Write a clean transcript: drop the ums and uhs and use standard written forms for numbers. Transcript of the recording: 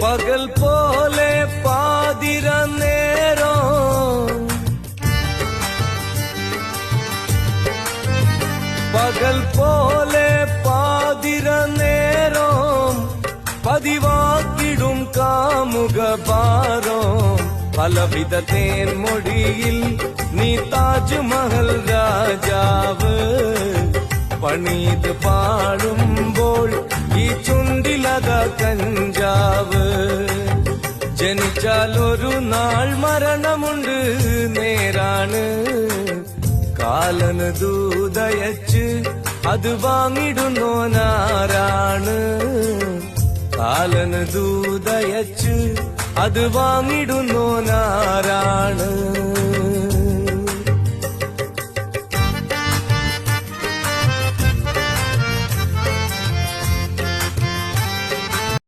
പകൽ പോലെ പാതിര നേരം, പകൽ പോലെ പാതിര നേരം പതിവാക്കിടും കാമുക ഭാരം. പലവിധ തേൻമൊഴിയിൽ നീ താജ്മഹൽ രാജാവ്. പണീത് പാടുമ്പോൾ ഈ ചുണ്ടിലത കഞ്ചാവ്. ജനിച്ചാൽ ഒരു നാൾ മരണമുണ്ട് നേരാണ്. കാലന് ദൂതയച്ച് അത് വാങ്ങിടുന്നോനാരാണ്. കാലന് ദൂതയച്ച് അത് വാങ്ങിടുന്നോനാരാണ്.